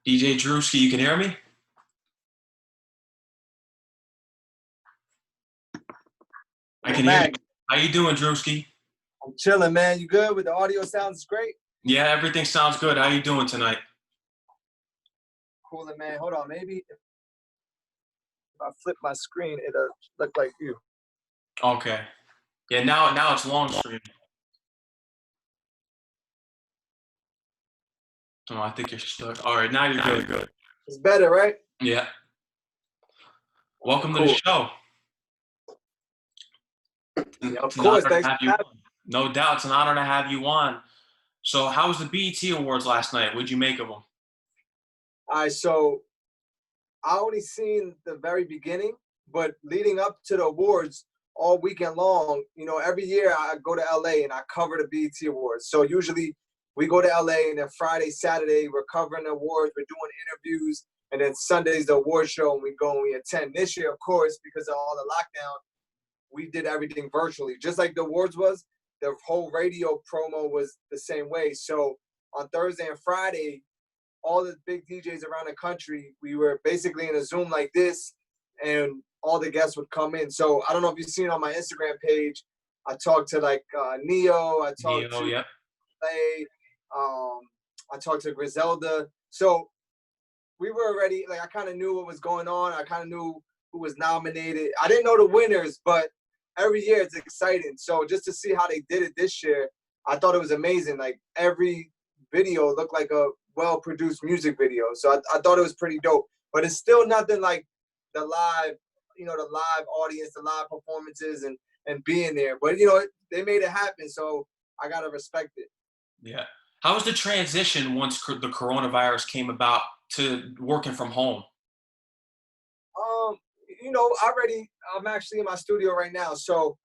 DJ Drewski, you can hear me? I I'm can hear you. back. How you doing, Drewski? I'm chilling, man. You good? With the audio sounds great. Yeah, everything sounds good. How you doing tonight? Cooling, man. Hold on. Maybe if I flip my screen, it'll look like you. Okay. Yeah, now it's long stream. Oh, I think you're stuck. All right, now you're good. It's better, right? Yeah. Welcome to the Cool. show. Yeah, of It's an course. honor to Thanks have for you having on. No doubt, it's an honor to have you on. So, how was the BET Awards last night? What'd you make of them? me. All right, so I only seen the very beginning, but leading up to the awards all weekend long, every year I go to LA and I cover the BET Awards. So usually we go to LA and then Friday, Saturday, we're covering the awards, we're doing interviews, and then Sunday's the award show and we go and we attend. This year, of course, because of all the lockdown, we did everything virtually. Just like the awards was, the whole radio promo was the same way. So on Thursday and Friday, all the big DJs around the country, we were basically in a Zoom like this, and all the guests would come in. So I don't know if you've seen on my Instagram page, I talked to like Neo, I talked Neo, to yep. Play, I talked to Griselda. So we were already, like, I kind of knew what was going on. I kind of knew who was nominated. I didn't know the winners, but every year it's exciting. So just to see how they did it this year, I thought it was amazing. Like every video looked like a well-produced music video. So I thought it was pretty dope. But it's still nothing like the live, the live audience, the live performances and being there. But, they made it happen. So I got to respect it. Yeah. How was the transition once the coronavirus came about to working from home? Um, I'm actually in my studio right now. So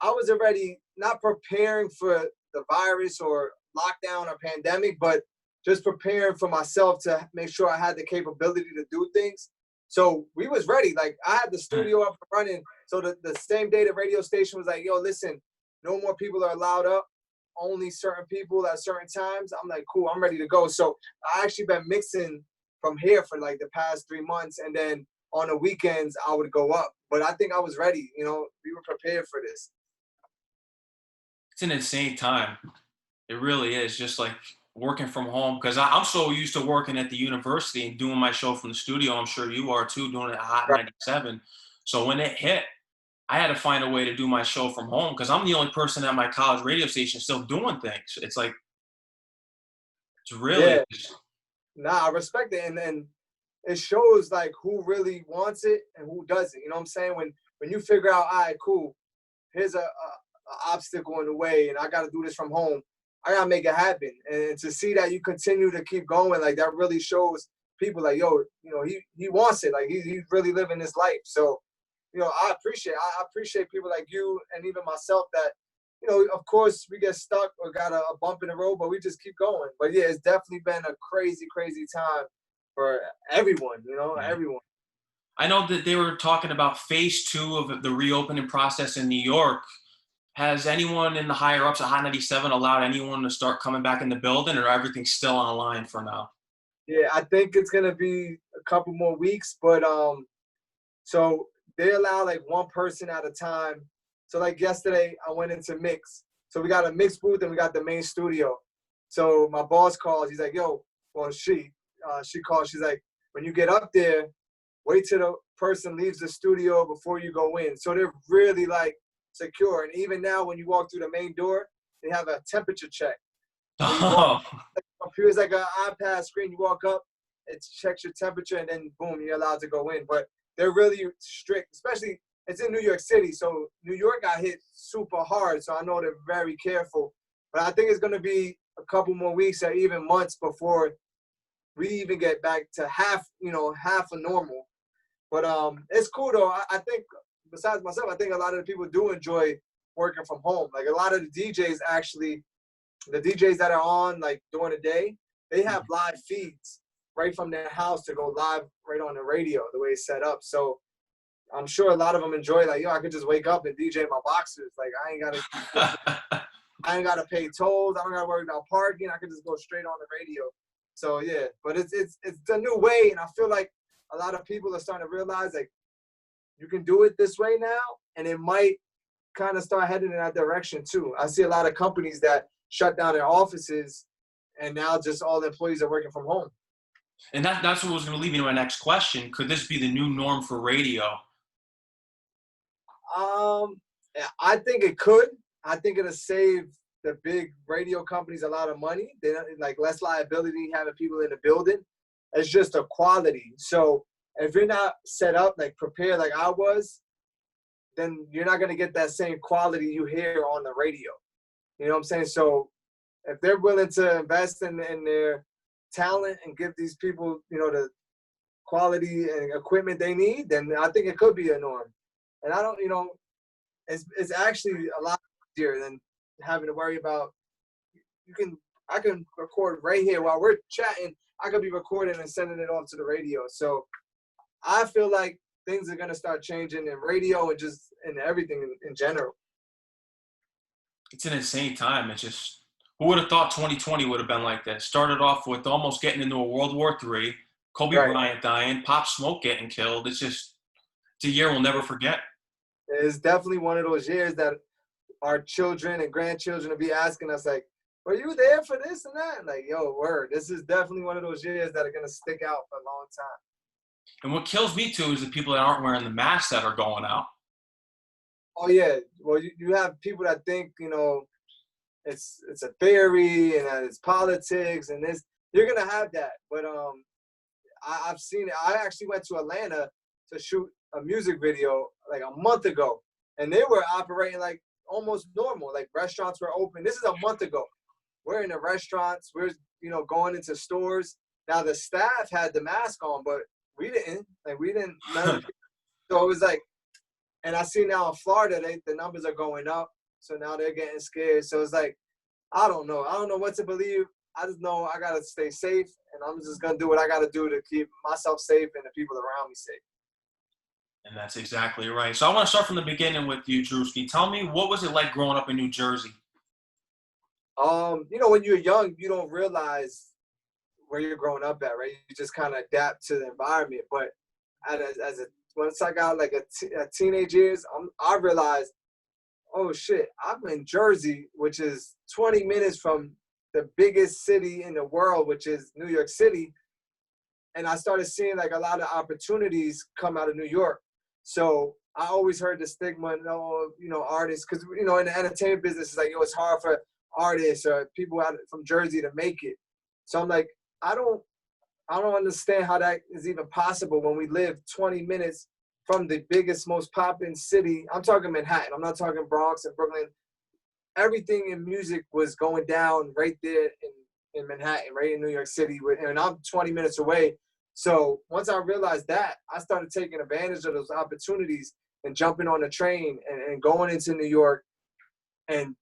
I was already not preparing for the virus or lockdown or pandemic, but just preparing for myself to make sure I had the capability to do things. So we was ready. Like I had the studio up and running. So the same day the radio station was like, yo, listen, no more people are allowed up. Only certain people at certain times. I'm like, cool, I'm ready to go. So I actually been mixing from here for like the past 3 months. And then on the weekends, I would go up. But I think I was ready. We were prepared for this. It's an insane time. It really is, just like working from home, because I'm so used to working at the university and doing my show from the studio. I'm sure you are too, doing it at Hot Right. 97. So when it hit, I had to find a way to do my show from home because I'm the only person at my college radio station still doing things. It's like, it's really, Yeah. Nah, I respect it. And it shows like who really wants it and who doesn't. You know what I'm saying? When you figure out, all right, cool, here's a obstacle in the way and I got to do this from home. I got to make it happen. And to see that you continue to keep going, like that really shows people like, yo, he wants it. Like he's really living his life. So, I appreciate people like you and even myself that, of course we get stuck or got a bump in the road, but we just keep going. But yeah, it's definitely been a crazy, crazy time for everyone, yeah. everyone. I know that they were talking about phase 2 of the reopening process in New York. Has anyone in the higher ups at Hot 97 allowed anyone to start coming back in the building, or everything's still online for now? Yeah, I think it's gonna be a couple more weeks, but so they allow like one person at a time. So like yesterday, I went into mix. So we got a mix booth and we got the main studio. So my boss calls. He's like, "Yo," well, she calls. She's like, "When you get up there, wait till the person leaves the studio before you go in." So they're really like secure. And even now, when you walk through the main door, they have a temperature check. So you walk, here's like an iPad screen. You walk up, it checks your temperature, and then boom, you're allowed to go in. But they're really strict, especially it's in New York City. So New York got hit super hard. So I know they're very careful. But I think it's going to be a couple more weeks or even months before we even get back to half of normal. But it's cool though. I think besides myself, I think a lot of the people do enjoy working from home. Like a lot of the DJs actually, the DJs that are on like during the day, they have live feeds right from their house to go live right on the radio, the way it's set up. So I'm sure a lot of them enjoy like, yo, I could just wake up and DJ my boxers. Like I ain't gotta pay tolls. I don't gotta worry about parking. I could just go straight on the radio. So yeah, but it's a new way, and I feel like a lot of people are starting to realize like you can do it this way now, and it might kind of start heading in that direction too. I see a lot of companies that shut down their offices, and now just all the employees are working from home. And that's what was going to lead me to my next question. Could this be the new norm for radio? Yeah, I think it could. I think it'll save the big radio companies a lot of money. They don't like less liability having people in the building. It's just a quality. So if you're not set up, like prepared like I was, then you're not gonna get that same quality you hear on the radio. You know what I'm saying? So if they're willing to invest in their talent and give these people, you know, the quality and equipment they need, then I think it could be a norm. And I don't, you know, it's actually a lot easier than having to worry about. I can record right here while we're chatting. I could be recording and sending it off to the radio. So I feel like things are gonna start changing in radio and just in everything in general. It's an insane time. It's just, who would have thought 2020 would have been like this? Started off with almost getting into a World War III, Kobe Right. Bryant dying, Pop Smoke getting killed. It's a year we'll never forget. It's definitely one of those years that our children and grandchildren will be asking us like, were you there for this and that? Like, yo, word. This is definitely one of those years that are gonna stick out for a long time. And what kills me too is the people that aren't wearing the masks that are going out. Oh yeah. Well, you have people that think, you know, it's a theory and that it's politics and this. You're gonna have that, but I've seen it. I actually went to Atlanta to shoot a music video like a month ago, and they were operating like almost normal. Like restaurants were open. This is a month ago. We're in the restaurants. We're, you know, going into stores. Now the staff had the mask on, but we didn't. Like we didn't. So it was like, and I see now in Florida, the numbers are going up. So now they're getting scared. So it's like, I don't know. I don't know what to believe. I just know I gotta stay safe, and I'm just gonna do what I gotta do to keep myself safe and the people around me safe. And that's exactly right. So I want to start from the beginning with you, Drewski. Tell me, what was it like growing up in New Jersey? You know, when you're young, you don't realize where you're growing up at, right? You just kind of adapt to the environment. But once I got like a teenage years, I realized, oh shit, I'm in Jersey, which is 20 minutes from the biggest city in the world, which is New York City. And I started seeing like a lot of opportunities come out of New York. So I always heard the stigma, you know, artists, because, you know, in the entertainment business, it's like, yo, it's hard for artists or people out from Jersey to make it. So I'm like, I don't understand how that is even possible when we live 20 minutes from the biggest, most poppin' city. I'm talking Manhattan. I'm not talking Bronx and Brooklyn. Everything in music was going down right there in Manhattan, right in New York City, and I'm 20 minutes away. So once I realized that, I started taking advantage of those opportunities and jumping on the train and going into New York and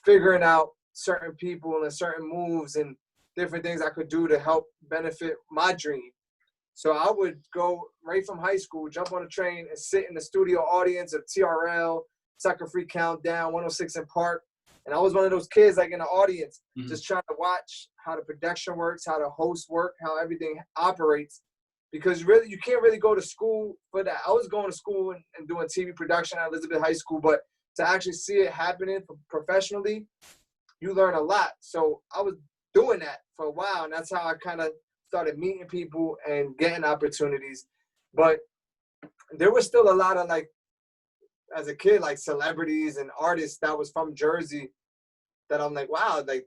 figuring out certain people and certain moves and different things I could do to help benefit my dream. So I would go right from high school, jump on a train and sit in the studio audience of TRL, Sucker Free Countdown, 106 in Park. And I was one of those kids like in the audience, just trying to watch how the production works, how the hosts work, how everything operates. Because really, you can't really go to school for that. I was going to school and doing TV production at Elizabeth High School, but to actually see it happening professionally, you learn a lot. So I was doing that for a while, and that's how I kind of started meeting people and getting opportunities. But there was still a lot of like, as a kid, like celebrities and artists that was from Jersey that I'm like, wow, like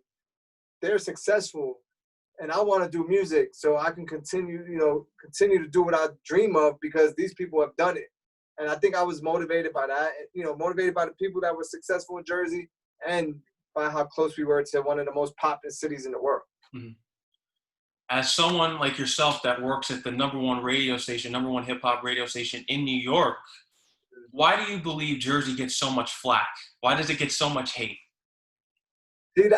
they're successful and I want to do music so I can continue to do what I dream of because these people have done it. And I think I was motivated by that, motivated by the people that were successful in Jersey and by how close we were to one of the most popular cities in the world. Mm-hmm. As someone like yourself that works at the number one hip hop radio station in New York, why do you believe Jersey gets so much flack? Why does it get so much hate? See,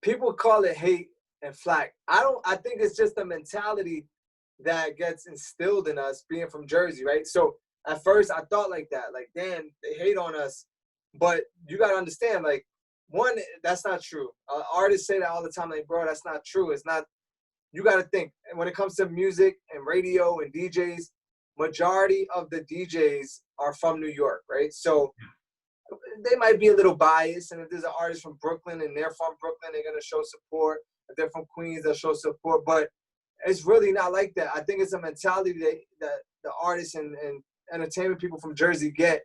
people call it hate and flack. I think it's just a mentality that gets instilled in us being from Jersey, right? So at first I thought like that, like, damn, they hate on us. But you got to understand, like, one, that's not true. Artists say that all the time, like, bro, that's not true. It's not you got to think, and when it comes to music and radio and DJs, majority of the DJs are from New York, right? So they might be a little biased, and if there's an artist from Brooklyn and they're from Brooklyn, they're gonna show support. If they're from Queens, they'll show support. But it's really not like that. I think it's a mentality that the artists and entertainment people from Jersey get.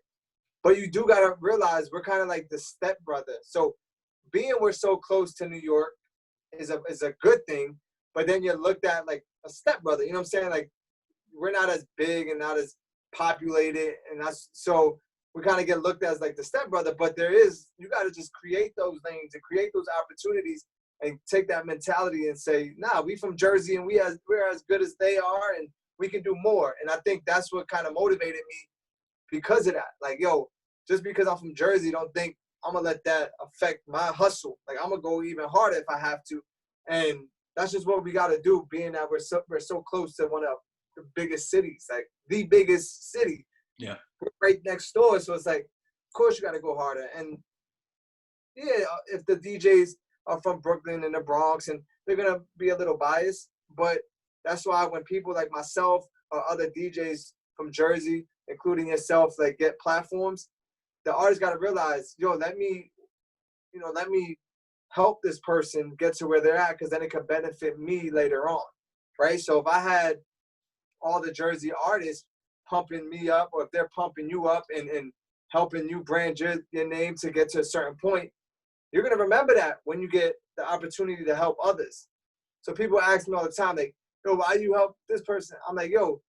But you do gotta realize we're kind of like the stepbrother. So being we're so close to New York is a good thing. But then you're looked at like a stepbrother. You know what I'm saying? Like we're not as big and not as populated, and that's so. We kind of get looked at as like the stepbrother, but you got to just create those lanes and create those opportunities and take that mentality and say, nah, we from Jersey and we're as good as they are and we can do more. And I think that's what kind of motivated me because of that. Like, yo, just because I'm from Jersey, don't think I'm going to let that affect my hustle. Like, I'm going to go even harder if I have to. And that's just what we got to do, being that we're so close to one of the biggest cities, like the biggest city. Yeah. We're right next door, so it's like, of course you got to go harder. And yeah, if the DJs are from Brooklyn and the Bronx, and they're gonna be a little biased, but that's why when people like myself or other DJs from Jersey, including yourself, like get platforms, the artists got to realize, yo, let me help this person get to where they're at, because then it could benefit me later on, right? So if I had all the Jersey artists pumping me up, or if they're pumping you up and helping you brand your name to get to a certain point, you're going to remember that when you get the opportunity to help others. So people ask me all the time, like, yo, why you help this person? I'm like, yo,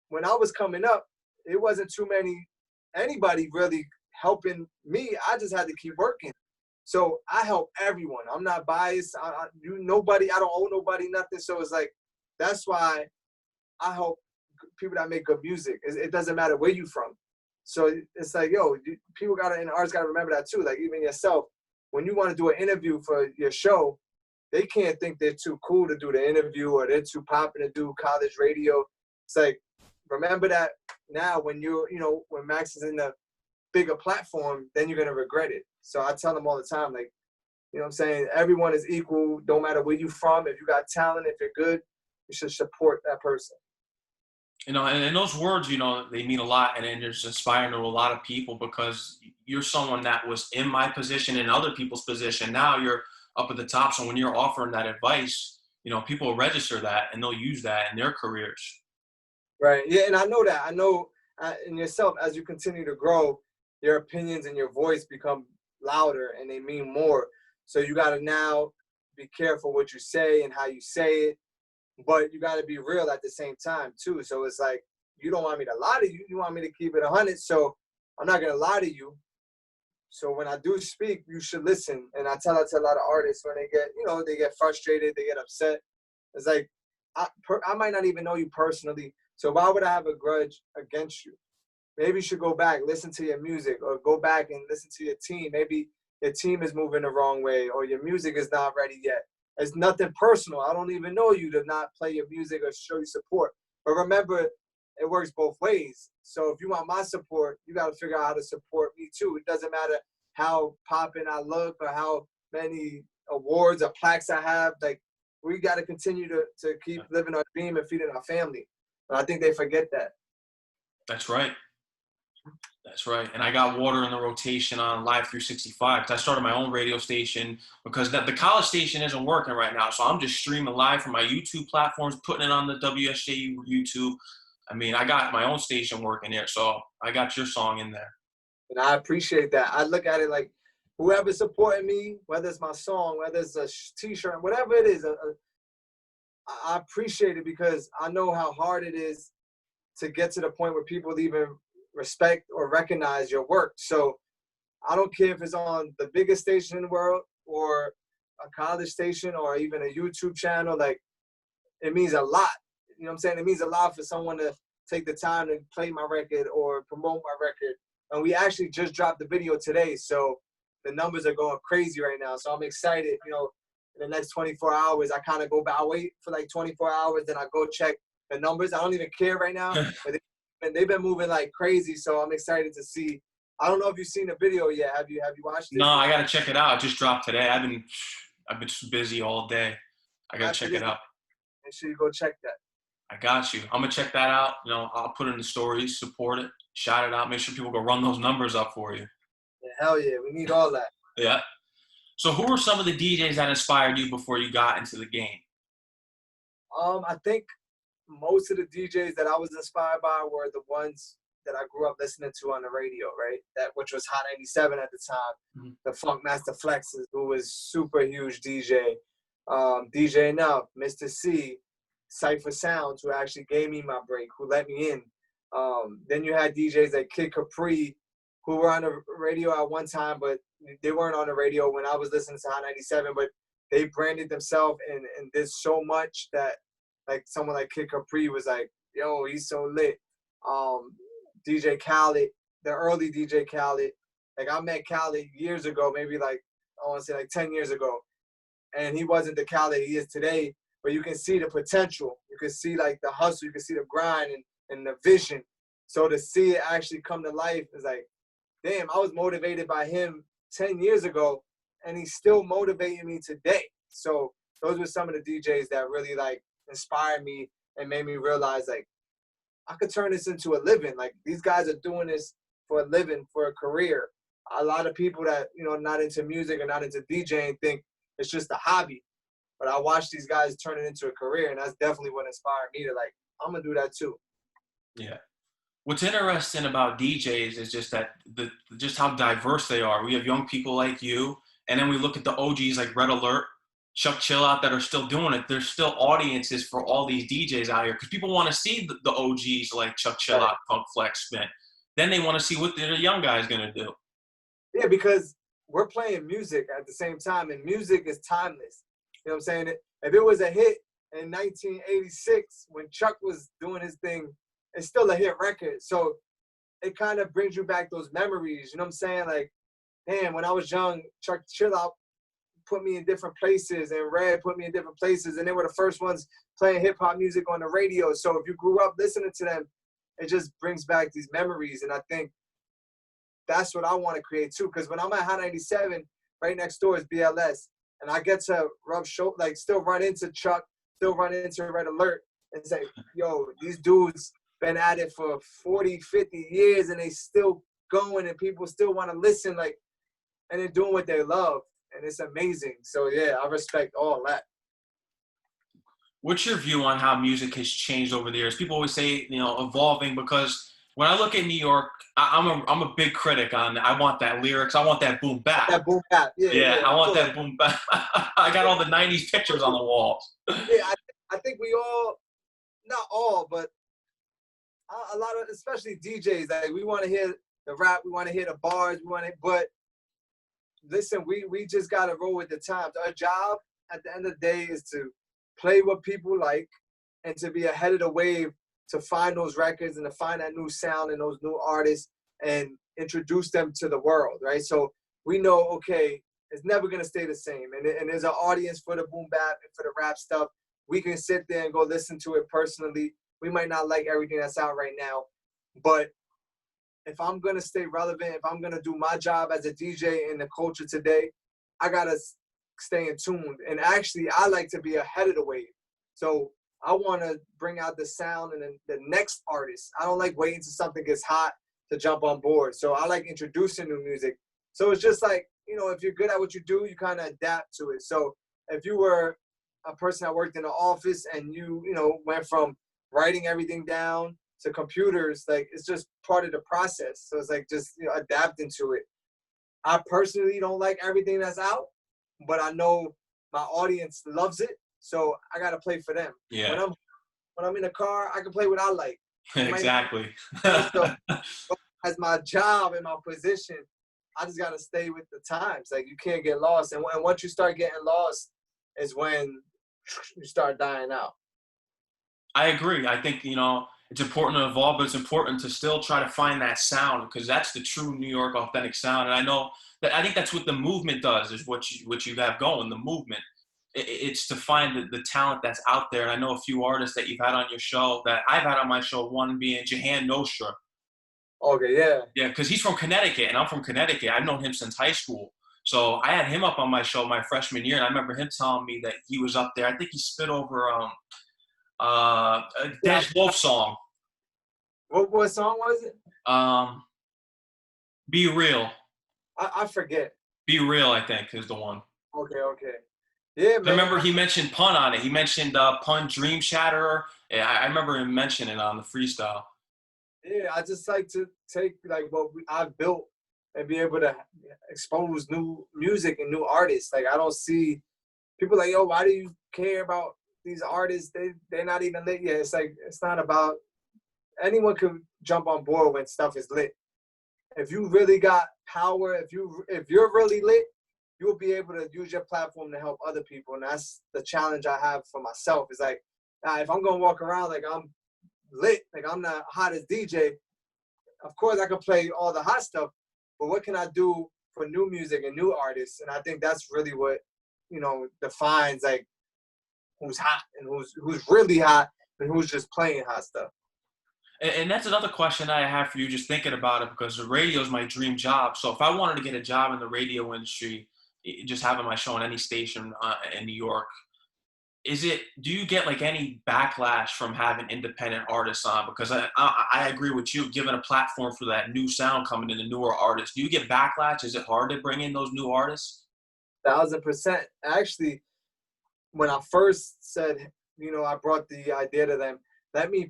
when I was coming up, it wasn't anybody really helping me. I just had to keep working. So I help everyone. I'm not biased. I don't owe nobody nothing. So it's like, that's why I help people that make good music. It doesn't matter where you from. So it's like, yo, people and artists gotta remember that too. Like even yourself, when you want to do an interview for your show, they can't think they're too cool to do the interview or they're too popping to do college radio. It's like, remember that now when when Max is in the bigger platform, then you're gonna regret it. So I tell them all the time, like, you know what I'm saying? Everyone is equal, don't matter where you from. If you got talent, if you're good, you should support that person. And those words, they mean a lot, and it's inspiring to a lot of people, because you're someone that was in my position and other people's position. Now you're up at the top. So when you're offering that advice, people will register that and they'll use that in their careers. Right. Yeah. And I know that. I know in yourself, as you continue to grow, your opinions and your voice become louder and they mean more. So you got to now be careful what you say and how you say it. But you got to be real at the same time, too. So it's like, you don't want me to lie to you. You want me to keep it 100. So I'm not going to lie to you. So when I do speak, you should listen. And I tell that to a lot of artists when they get frustrated, they get upset. It's like, I might not even know you personally. So why would I have a grudge against you? Maybe you should go back, listen to your music, or go back and listen to your team. Maybe your team is moving the wrong way, or your music is not ready yet. It's nothing personal. I don't even know you to not play your music or show you support. But remember, it works both ways. So if you want my support, you got to figure out how to support me too. It doesn't matter how popping I look or how many awards or plaques I have. Like, we got to continue to keep living our dream and feeding our family. But I think they forget that. That's right. That's right. And I got Water in the rotation on Live 365 because I started my own radio station, because the college station isn't working right now. So I'm just streaming live from my YouTube platforms, putting it on the WSJU YouTube. I mean, I got my own station working there. So I got your song in there. And I appreciate that. I look at it like, whoever's supporting me, whether it's my song, whether it's a t-shirt, whatever it is, I appreciate it, because I know how hard it is to get to the point where people even respect or recognize your work. So I don't care if it's on the biggest station in the world or a college station or even a YouTube channel. Like, it means a lot. You know what I'm saying? It means a lot for someone to take the time to play my record or promote my record. And we actually just dropped the video today, so the numbers are going crazy right now. So I'm excited. In the next 24 hours, I kind of go back. I wait for like 24 hours, then I go check the numbers. I don't even care right now, but they've been moving like crazy. So I'm excited to see. I don't know if you've seen the video yet. Have you watched it? No, I gotta check it out. It just dropped today. I've been busy all day. I gotta check it out. make sure you go check that. I got you. I'm gonna check that out. You know, I'll put it in the stories, support it, shout it out, make sure people go run those numbers up for you. Yeah, hell yeah, we need all that. Yeah. So who were some of the DJs that inspired you before you got into the game? I think most of the DJs that I was inspired by were the ones that I grew up listening to on the radio, right? That which was Hot 97 at the time. Mm-hmm. The Funk Master Flexes, who was super huge DJ. DJ Enough, Mr. C, Cypher Sounds, who actually gave me my break, who let me in. Then you had DJs like Kid Capri, who were on the radio at one time, but they weren't on the radio when I was listening to Hot 97, but they branded themselves and did so much that like someone like Kid Capri was like, yo, he's so lit. DJ Khaled, the early DJ Khaled, like I met Khaled years ago, maybe like, I want to say like 10 years ago. And he wasn't the Khaled he is today, but you can see the potential. You can see like the hustle, you can see the grind and the vision. So to see it actually come to life is like, damn, I was motivated by him 10 years ago and he's still motivating me today. So those were some of the DJs that really like inspired me and made me realize like, I could turn this into a living. Like these guys are doing this for a living, for a career. A lot of people that, you know, not into music or not into DJing think it's just a hobby. But I watch these guys turn it into a career, and that's definitely what inspired me to like, I'm gonna do that too. Yeah. What's interesting about DJs is just that just how diverse they are. We have young people like you, and then we look at the OGs like Red Alert, Chuck Chill Out that are still doing it. There's still audiences for all these DJs out here because people want to see the OGs like Chuck Chill Out, Funk Flex Spin. Then they want to see what the young guy's gonna do. Yeah, because we're playing music at the same time, and music is timeless. You know what I'm saying? If it was a hit in 1986 when Chuck was doing his thing, it's still a hit record. So it kind of brings you back those memories. You know what I'm saying? Like, damn, when I was young, Chuck Chill Out put me in different places, and Red put me in different places, and they were the first ones playing hip-hop music on the radio. So if you grew up listening to them, it just brings back these memories, and I think that's what I want to create too. Because when I'm at Hot 97, right next door is BLS, and I get to still run into Chuck, still run into Red Alert, and say, yo, these dudes been at it for 40, 50 years, and they still going, and people still want to listen, like, and they're doing what they love. And it's amazing. So, yeah, I respect all that. What's your view on how music has changed over the years? People always say, you know, evolving, because when I look at New York, I'm a big critic on I want that lyrics. I want that boom bap. That boom bap. Yeah, I want that boom bap. I got all the 90s pictures on the walls. Yeah, I think we all, not all, but a lot of, especially DJs, like we want to hear the rap, we want to hear the bars, but listen, we just got to roll with the times. Our job at the end of the day is to play what people like and to be ahead of the wave, to find those records and to find that new sound and those new artists and introduce them to the world, right? So we know, okay, it's never going to stay the same. And there's an audience for the boom bap and for the rap stuff. We can sit there and go listen to it personally. We might not like everything that's out right now, but if I'm going to stay relevant, if I'm going to do my job as a DJ in the culture today, I got to stay in tune. And actually, I like to be ahead of the wave. So I want to bring out the sound and the next artist. I don't like waiting till something gets hot to jump on board. So I like introducing new music. So it's just like, you know, if you're good at what you do, you kind of adapt to it. So if you were a person that worked in the office and you know, went from writing everything down to computers, like it's just part of the process. So it's like just, you know, adapting to it. I personally don't like everything that's out, but I know my audience loves it. So I got to play for them. Yeah. When I'm in the car, I can play what I like. Exactly. So as my job and my position, I just got to stay with the times. Like you can't get lost. And once you start getting lost is when you start dying out. I agree. I think, you know, it's important to evolve, but it's important to still try to find that sound, because that's the true New York authentic sound. And I think that's what the movement does, is what you have going, the movement. It's to find the talent that's out there. And I know a few artists that you've had on your show that I've had on my show, one being Jahan Nostra. Okay, yeah. Yeah, because he's from Connecticut, and I'm from Connecticut. I've known him since high school. So I had him up on my show my freshman year, and I remember him telling me that he was up there. I think he spit over Yeah, Des Wolf song. what song was it? Um, Be Real. I forget. Be Real, I think, is the one. Okay, okay. Yeah, I man. remember he mentioned Pun on it. He mentioned Pun Dream Shatterer. Yeah, I remember him mentioning it on the freestyle. Yeah, I just like to take like what I've built and be able to expose new music and new artists. Like I don't see people like, yo, why do you care about these artists? They're not even lit yet. It's like it's not about anyone can jump on board when stuff is lit. If you really got power, if you're really lit, you'll be able to use your platform to help other people. And that's the challenge I have for myself. Is like, if I'm gonna walk around like I'm lit, like I'm the hottest DJ, of course I can play all the hot stuff, but what can I do for new music and new artists? And I think that's really what, defines like who's hot and who's really hot and who's just playing hot stuff. And that's another question I have for you, just thinking about it, because the radio is my dream job. So if I wanted to get a job in the radio industry, just having my show on any station in New York, do you get like any backlash from having independent artists on? Because I agree with you, given a platform for that new sound coming in, the newer artists. Do you get backlash? Is it hard to bring in those new artists? 1,000%. Actually, when I first said, I brought the idea to them, let me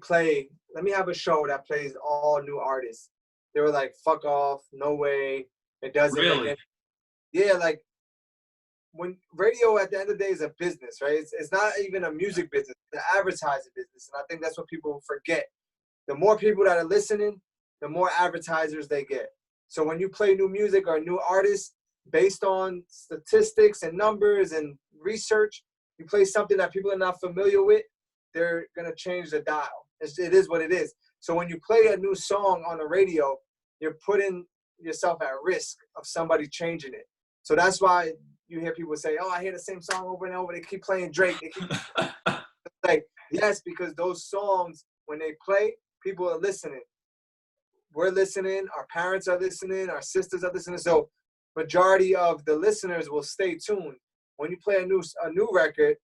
have a show that plays all new artists. They were like, fuck off, no way. It doesn't make Really? any. Yeah, like when radio at the end of the day is a business, right? It's not even a music business, it's an advertising business. And I think that's what people forget. The more people that are listening, the more advertisers they get. So when you play new music or a new artist, based on statistics and numbers and research, you play something that people are not familiar with, they're going to change the dial. It is what it is. So when you play a new song on the radio, you're putting yourself at risk of somebody changing it. So that's why you hear people say, oh, I hear the same song over and over. They keep playing Drake. They keep like, yes, because those songs, when they play, people are listening. We're listening. Our parents are listening. Our sisters are listening. So majority of the listeners will stay tuned. When you play a new record,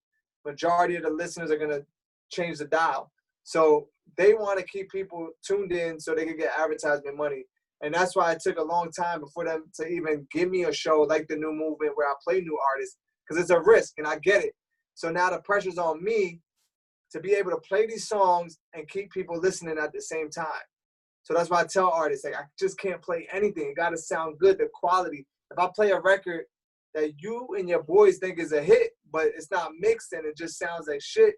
majority of the listeners are going to change the dial. So they want to keep people tuned in so they can get advertisement money. And that's why it took a long time before them to even give me a show like the New Movement where I play new artists, because it's a risk and I get it. So now the pressure's on me to be able to play these songs and keep people listening at the same time. So that's why I tell artists, like, I just can't play anything. It got to sound good, the quality. If I play a record that you and your boys think is a hit, but it's not mixed and it just sounds like shit,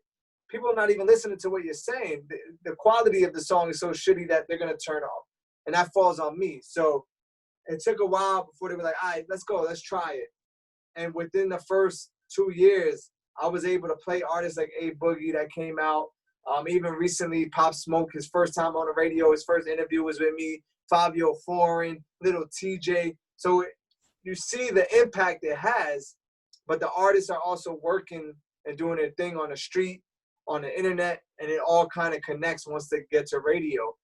people are not even listening to what you're saying. The quality of the song is so shitty that they're going to turn off. And that falls on me. So it took a while before they were like, all right, let's go, let's try it. And within the first 2 years, I was able to play artists like A Boogie that came out. Even recently, Pop Smoke, his first time on the radio, his first interview was with me. Fabio Foreign, Little TJ. So you see the impact it has, but the artists are also working and doing their thing on the street, on the internet, and it all kind of connects once they get to radio.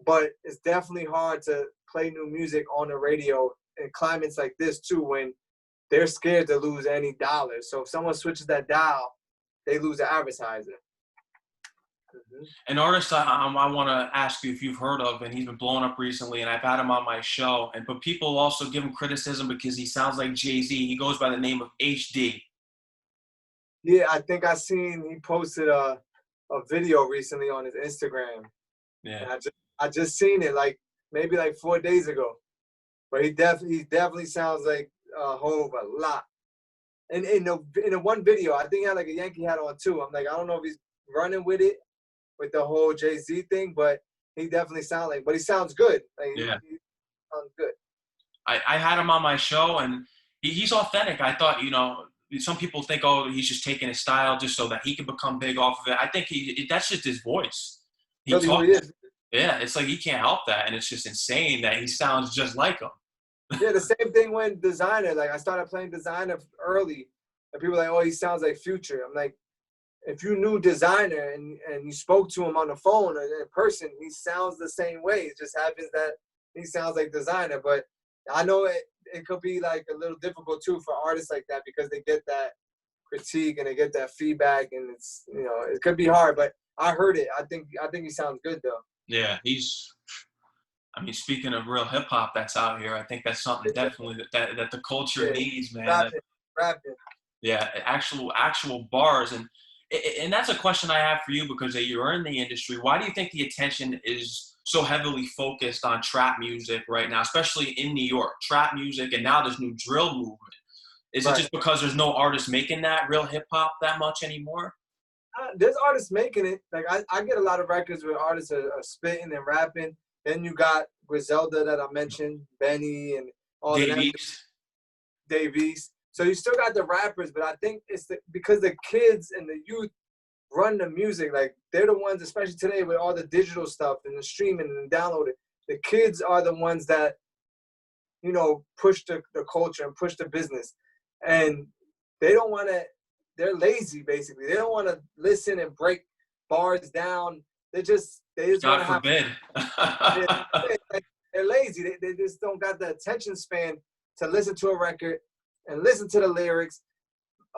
But it's definitely hard to play new music on the radio in climates like this too, when they're scared to lose any dollars. So if someone switches that dial, they lose the advertiser. Mm-hmm. An artist I want to ask you if you've heard of, and he's been blowing up recently, and I've had him on my show. But people also give him criticism because he sounds like Jay-Z. He goes by the name of HD. Yeah, I think he posted a video recently on his Instagram. Yeah. And I just seen it maybe 4 days ago. But he definitely sounds like Hov a lot. And in the one video, I think he had like a Yankee hat on too. I'm like, I don't know if he's running with it with the whole Jay-Z thing, but he definitely sounds like, but he sounds good. Like, Yeah. he sounds good. I had him on my show, and he's authentic. I thought, some people think, oh, he's just taking his style just so that he can become big off of it. I think that's just his voice. Really who he is. Yeah, it's like he can't help that, and it's just insane that he sounds just like him. Yeah, the same thing when Designer. Like, I started playing Designer early, and people were like, oh, he sounds like Future. I'm like, if you knew Designer and you spoke to him on the phone or in person, he sounds the same way. It just happens that he sounds like Designer. But I know it could be like a little difficult too for artists like that, because they get that critique and they get that feedback, and it's, it could be hard. But I heard it. I think he sounds good though. Yeah, I mean, speaking of real hip hop that's out here, I think that's something definitely that the culture Yeah, needs, man. rapping, rapping. Yeah, actual bars, and that's a question I have for you because you're in the industry. Why do you think the attention is so heavily focused on trap music right now, especially in New York? Trap music, and now this new drill movement. Is it Right. just because there's no artists making that real hip hop that much anymore? There's artists making it. Like I get a lot of records where artists are spitting and rapping. Then you got Griselda that I mentioned, Benny and all of Dave them, East? Davies. So you still got the rappers, but I think it's because the kids and the youth run the music. Like they're the ones, especially today with all the digital stuff and the streaming and downloading. The kids are the ones that push the culture and push the business, and they don't want to. They're lazy, basically. They don't want to listen and break bars down. They just want God to have. forbid. They're lazy. They just don't got the attention span to listen to a record and listen to the lyrics.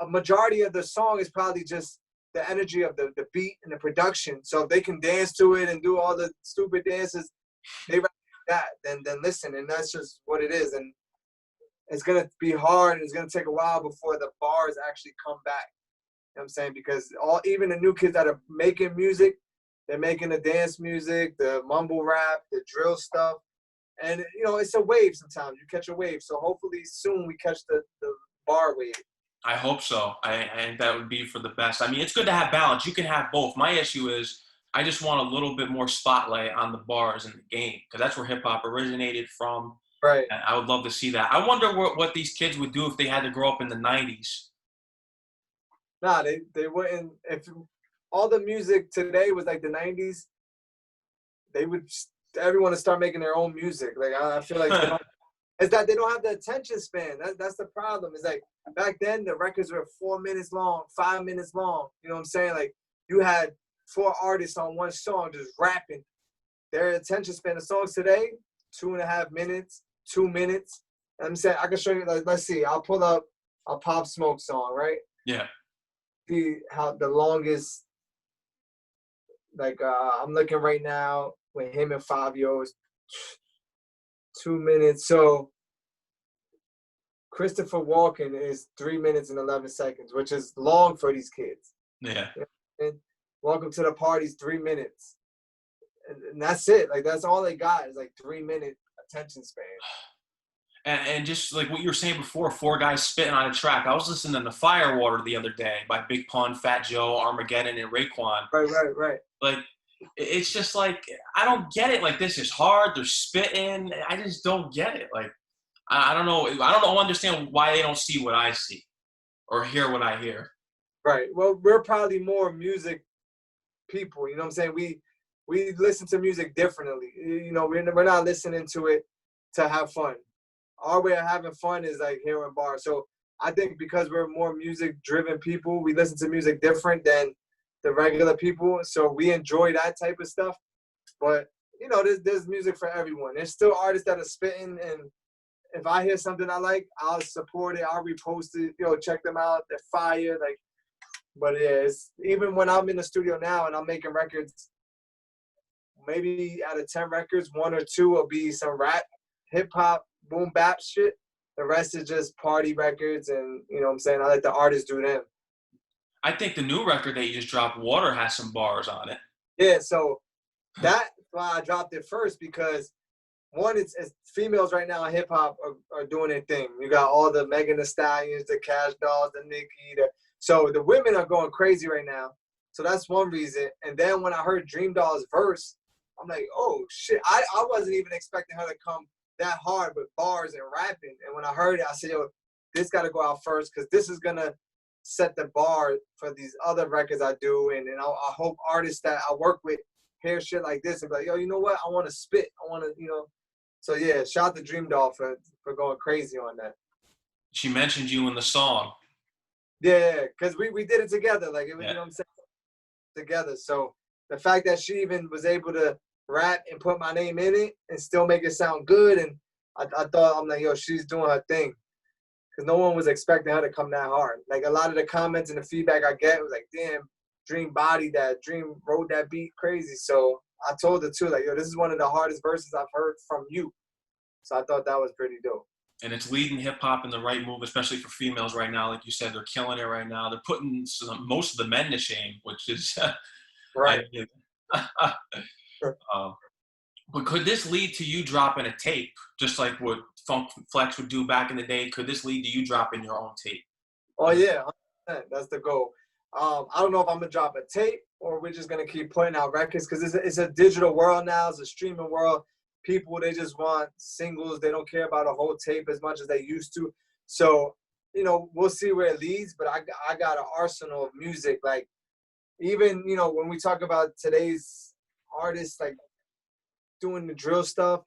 A majority of the song is probably just the energy of the beat and the production. So if they can dance to it and do all the stupid dances, they rather that than listen. And that's just what it is. And it's gonna be hard and it's gonna take a while before the bars actually come back. You know what I'm saying? Because even the new kids that are making music, they're making the dance music, the mumble rap, the drill stuff. And it's a wave sometimes. You catch a wave. So hopefully soon we catch the bar wave. I hope so. I think that would be for the best. I mean, it's good to have balance. You can have both. My issue is I just want a little bit more spotlight on the bars in the game because that's where hip hop originated from. Right. And I would love to see that. I wonder what these kids would do if they had to grow up in the 90s. Nah, they wouldn't. If all the music today was like the 90s, they would everyone would start making their own music. Like I feel like it's that they don't have the attention span. That's the problem. It's like back then the records were 4 minutes long, 5 minutes long. You know what I'm saying? Like you had 4 artists on one song just rapping. Their attention span. The songs today, 2.5 minutes, 2 minutes. I'm saying I can show you. Like, let's see. I'll pull up a Pop Smoke song, right? Yeah. See how the longest. Like I'm looking right now with him and Fabio is 2 minutes. So Christopher Walken is 3 minutes and 11 seconds, which is long for these kids. Yeah. And Welcome to the Party's 3 minutes. And that's it. Like that's all they got is like 3 minute attention span. And just like what you were saying before, 4 guys spitting on a track. I was listening to Firewater the other day by Big Pun, Fat Joe, Armageddon, and Raekwon. Right. Like, it's just like, I don't get it. Like, this is hard. They're spitting. I just don't get it. Like, I don't know. I don't understand why they don't see what I see or hear what I hear. Right. Well, we're probably more music people. You know what I'm saying? We listen to music differently. We're not listening to it to have fun. Our way of having fun is like hearing bars. So I think because we're more music-driven people, we listen to music different than the regular people. So we enjoy that type of stuff. But there's music for everyone. There's still artists that are spitting, and if I hear something I like, I'll support it. I'll repost it. Check them out. They're fire. Like, but yeah, it's even when I'm in the studio now and I'm making records. Maybe out of 10 records, 1 or 2 will be some rap, hip hop, boom bap shit. The rest is just party records, and what I'm saying, I let the artists do them. I think the new record that you just dropped, Water, has some bars on it. Yeah, so that's why I dropped it first, because one, it's females right now in hip hop are doing their thing. You got all the Megan Thee Stallions, the Cash Dolls, the Nicki, so the women are going crazy right now. So that's one reason. And then when I heard Dream Doll's verse, I'm like, oh shit, I wasn't even expecting her to come that hard with bars and rapping. And when I heard it, I said, yo, this got to go out first, because this is going to set the bar for these other records I do. And I hope artists that I work with hear shit like this and be like, yo, you know what? I want to spit. I want to, So yeah, shout out to Dream Doll for going crazy on that. She mentioned you in the song. Yeah, because we did it together. Like, Yeah. You know what I'm saying? Together. So the fact that she even was able to rap and put my name in it and still make it sound good, and I thought, I'm like, yo, she's doing her thing, because no one was expecting her to come that hard. Like, a lot of the comments and the feedback I get was like, damn, Dream bodied that. Dream wrote that beat crazy. So I told her too, like, yo, this is one of the hardest verses I've heard from you. So I thought that was pretty dope. And it's leading hip hop in the right move, especially for females right now. Like you said, they're killing it right now. They're putting most of the men to shame, which is Right. uh, but could this lead to you dropping a tape, just like what Funk Flex would do back in the day? Could this lead to you dropping your own tape? Oh yeah, 100%. That's the goal. I don't know if I'm gonna drop a tape or we're just gonna keep putting out records because it's a digital world now. It's a streaming world. People, they just want singles. They don't care about a whole tape as much as they used to. So, you know, we'll see where it leads. But I got an arsenal of music. Like, even, you know, when we talk about today's artists, like doing the drill stuff,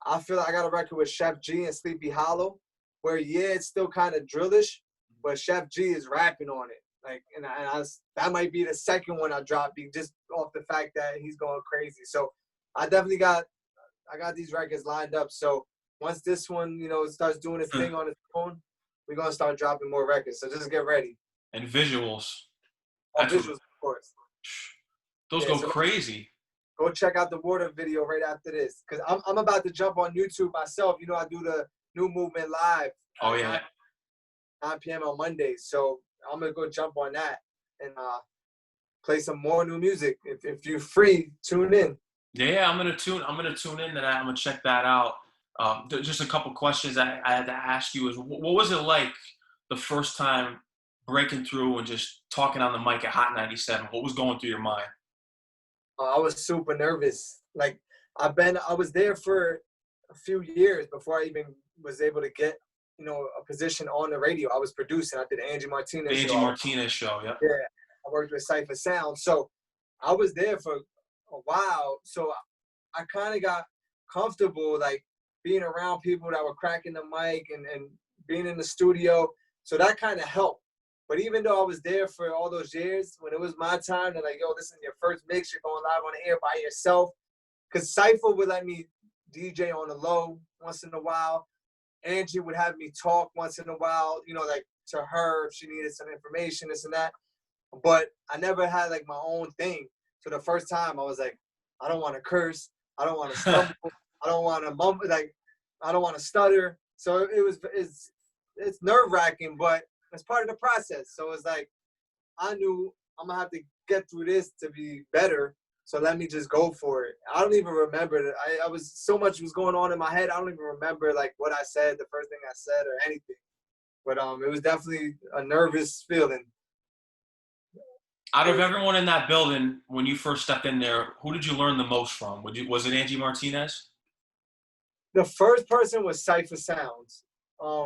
I feel like I got a record with Chef G and Sleepy Hollow, where yeah, it's still kind of drillish, but Chef G is rapping on it. Like, that might be the second one I drop, just off the fact that he's going crazy. So I definitely got these records lined up. So once this one, you know, starts doing its thing on its own, we're gonna start dropping more records. So just get ready. And visuals. Visuals, of course. Those go crazy. Go check out the water video right after this, because I'm about to jump on YouTube myself. You know, I do the New Movement Live. Oh yeah. 9 p.m. on Mondays. So I'm gonna go jump on that and play some more new music. If you're free, tune in. Yeah, I'm gonna tune into that. I'm gonna check that out. Just a couple questions I had to ask you is what was it like the first time breaking through and just talking on the mic at Hot 97? What was going through your mind? I was super nervous. Like I was there for a few years before I even was able to get, you know, a position on the radio. I was producing. I did the Angie Martinez show. Angie Martinez show, yeah. Yeah, I worked with Cypher Sound. So I was there for a while. So I kind of got comfortable, like being around people that were cracking the mic and being in the studio. So that kind of helped. But even though I was there for all those years, when it was my time, they're like, yo, this is your first mix. You're going live on the air by yourself. Because Cypher would let me DJ on the low once in a while. Angie would have me talk once in a while, you know, like to her if she needed some information, this and that. But I never had like my own thing. So the first time I was like, I don't want to curse. I don't want to stumble. I don't want to mumble. Like, I don't want to stutter. So it's nerve-wracking, but it's part of the process. So it's like, I knew I'm going to have to get through this to be better. So let me just go for it. I don't even remember. I was so much was going on in my head. I don't even remember like what I said, the first thing I said or anything. But it was definitely a nervous feeling. Out of everyone in that building, when you first stepped in there, who did you learn the most from? Was it Angie Martinez? The first person was Cypher Sounds.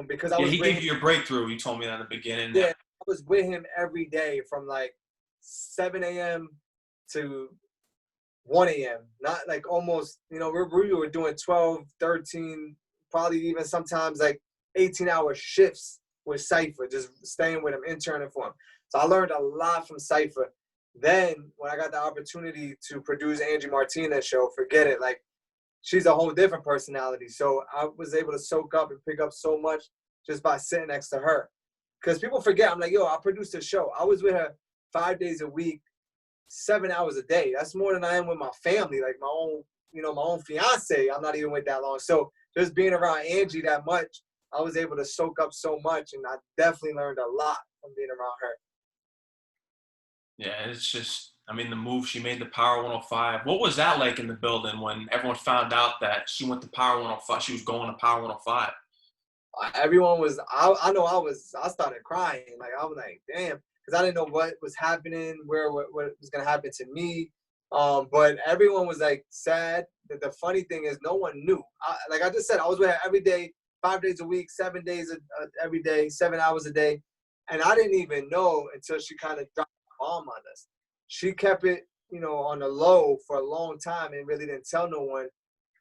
Because he gave you your breakthrough. You told me that in the beginning. Yeah, I was with him every day from like 7 a.m. to 1 a.m. Not like almost, you know, we were doing 12, 13, probably even sometimes like 18-hour shifts with Cypher, just staying with him, interning for him. So I learned a lot from Cypher. Then when I got the opportunity to produce Angie Martinez show, forget it. Like, she's a whole different personality. So I was able to soak up and pick up so much just by sitting next to her. Because people forget, I'm like, yo, I produced a show. I was with her 5 days a week, 7 hours a day. That's more than I am with my family, like my own, you know, my own fiance. I'm not even with that long. So just being around Angie that much, I was able to soak up so much, and I definitely learned a lot from being around her. Yeah, it's just, I mean, the move she made to Power 105. What was that like in the building when everyone found out that she went to Power 105? She was going to Power 105. Everyone was, I started crying. Like, I was like, damn, because I didn't know what was happening, what was going to happen to me. But everyone was like sad. The funny thing is no one knew. Like I just said, I was with her every day, 5 days a week, 7 days every day, 7 hours a day. And I didn't even know until she kind of dropped the bomb on us. She kept it, you know, on the low for a long time and really didn't tell no one.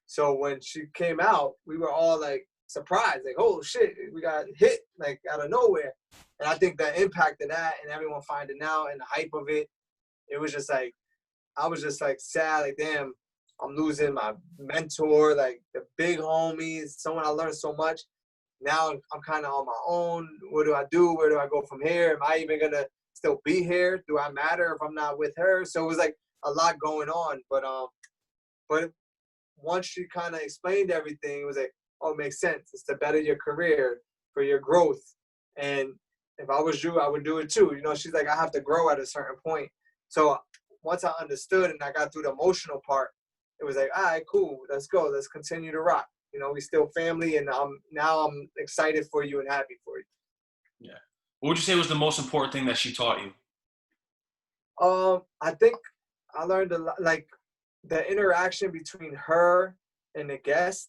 So when she came out, we were all like surprised, like, oh shit, we got hit like out of nowhere. And I think the impact of that and everyone finding out and the hype of it, it was just like, I was just like sad, like, damn, I'm losing my mentor, like the big homies, someone I learned so much. Now I'm kind of on my own. What do I do? Where do I go from here? Am I even going to still be here? Do I matter if I'm not with her? So it was like a lot going on. But once she kind of explained everything, it was like, oh, it makes sense. It's to better your career, for your growth. And if I was you, I would do it too. You know, she's like, I have to grow at a certain point. So once I understood and I got through the emotional part, it was like, all right, cool, let's go. Let's continue to rock. You know, we still family, and I'm excited for you and happy for you. Yeah. What would you say was the most important thing that she taught you? I think I learned a lot, like the interaction between her and the guest.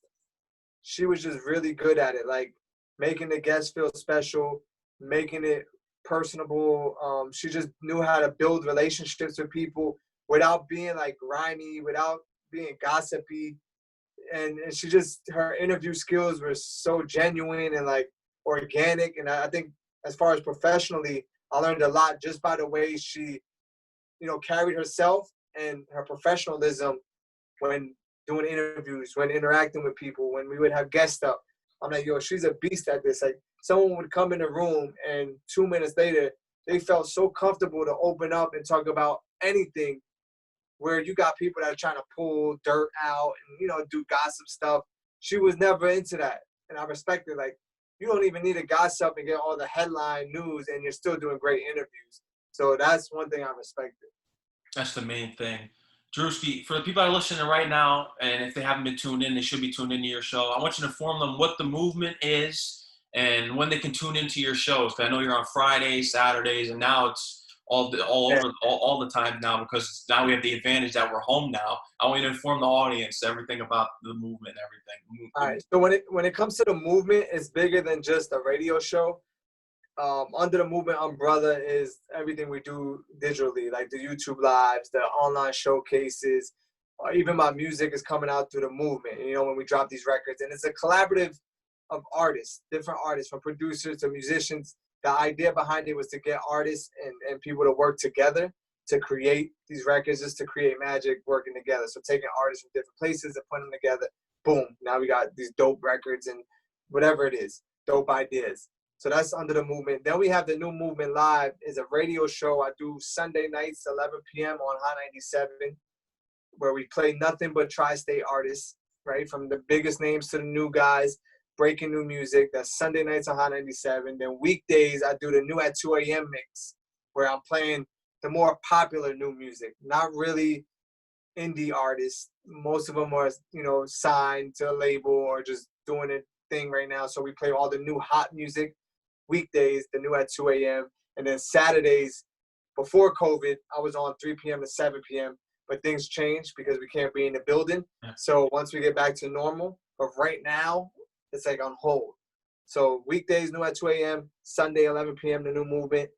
She was just really good at it, like making the guest feel special, making it personable. She just knew how to build relationships with people without being like grimy, without being gossipy. And she just, her interview skills were so genuine and like organic. And I think as far as professionally, I learned a lot just by the way she, you know, carried herself and her professionalism when doing interviews, when interacting with people, when we would have guests up. I'm like, yo, she's a beast at this. Like, someone would come in the room and 2 minutes later, they felt so comfortable to open up and talk about anything, where you got people that are trying to pull dirt out and, you know, do gossip stuff. She was never into that. And I respect it. Like, you don't even need to gossip and get all the headline news, and you're still doing great interviews. So that's one thing I respected. That's the main thing. Drewski, for the people that are listening right now, and if they haven't been tuned in, they should be tuned into your show. I want you to inform them what the movement is and when they can tune into your shows. Because I know you're on Fridays, Saturdays, and now it's all Yeah. over all the time now, because now we have the advantage that we're home now. I want you to inform the audience everything about the movement and everything. All right. So when it comes to the movement, it's bigger than just a radio show. Under the movement umbrella is everything we do digitally, like the YouTube lives, the online showcases, even my music is coming out through the movement. You know, when we drop these records, and it's a collaborative of artists, different artists, from producers to musicians. The idea behind it was to get artists and people to work together to create these records, just to create magic working together. So taking artists from different places and putting them together, boom, now we got these dope records and whatever it is, dope ideas. So that's under the movement. Then we have the new movement live, is a radio show I do Sunday nights, 11 p.m. on Hot 97, where we play nothing but tri-state artists, right? From the biggest names to the new guys, breaking new music. That's Sunday nights on Hot 97. Then weekdays, I do the new at 2 a.m. mix, where I'm playing the more popular new music, not really indie artists. Most of them are, you know, signed to a label or just doing a thing right now. So we play all the new hot music. Weekdays, the new at 2 a.m. And then Saturdays, before COVID, I was on 3 p.m. to 7 p.m. But things changed because we can't be in the building. So once we get back to normal, but right now, it's like on hold. So weekdays, new at 2 a.m., Sunday, 11 p.m., the new movement,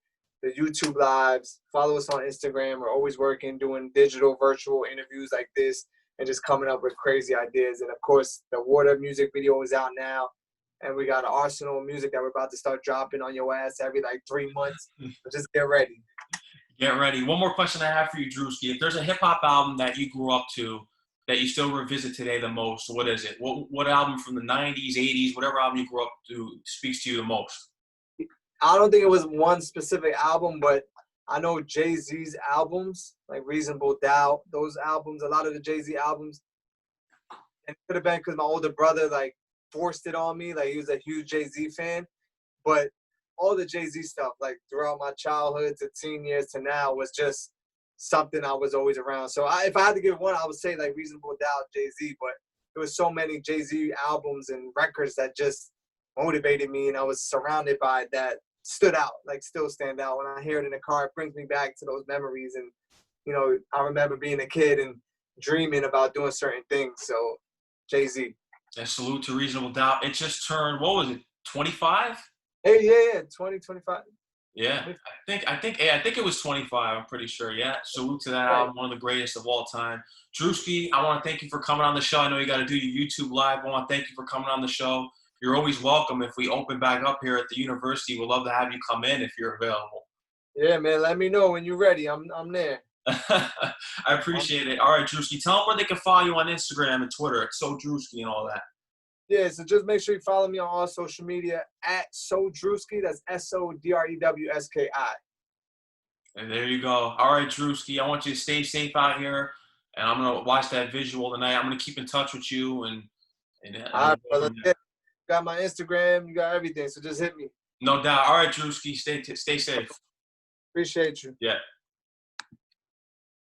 the YouTube lives. Follow us on Instagram. We're always working, doing digital, virtual interviews like this, and just coming up with crazy ideas. And of course, the Water music video is out now. And we got an arsenal of music that we're about to start dropping on your ass every like 3 months. So just get ready. Get ready. One more question I have for you, Drewski. If there's a hip hop album that you grew up to that you still revisit today the most, what is it? What album from the 90s, 80s, whatever album you grew up to speaks to you the most? I don't think it was one specific album, but I know Jay-Z's albums, like Reasonable Doubt, those albums, a lot of the Jay-Z albums. And it could have been because my older brother, like, forced it on me. Like, he was a huge Jay-Z fan. But all the Jay-Z stuff, like, throughout my childhood to teen years to now, was just something I was always around. So if I had to give one, I would say, like, Reasonable Doubt, Jay-Z. But there was so many Jay-Z albums and records that just motivated me, and I was surrounded by that stood out, like, still stand out. When I hear it in the car, it brings me back to those memories. And, you know, I remember being a kid and dreaming about doing certain things. So Jay-Z. And salute to Reasonable Doubt. It just turned, what was it, 25? Hey, yeah, 2025. Yeah, I think it was 25. I'm pretty sure. Yeah, salute to that album, one of the greatest of all time. Drewski, I want to thank you for coming on the show. I know you got to do your YouTube live. I want to thank you for coming on the show. You're always welcome. If we open back up here at the university, we'd love to have you come in if you're available. Yeah, man. Let me know when you're ready. I'm there. I appreciate it. All right, Drewski, tell them where they can follow you on Instagram and Twitter. It's So Drewski and all that. Yeah, so just make sure you follow me on all social media at So Drewski. That's SODREWSKI. And there you go. All right, Drewski, I want you to stay safe out here, and I'm gonna watch that visual tonight. I'm gonna keep in touch with you, and All we'll right, go brother. from there. Yeah, you got my Instagram, you got everything. So just hit me. No doubt. All right, Drewski, stay safe. Appreciate you. Yeah.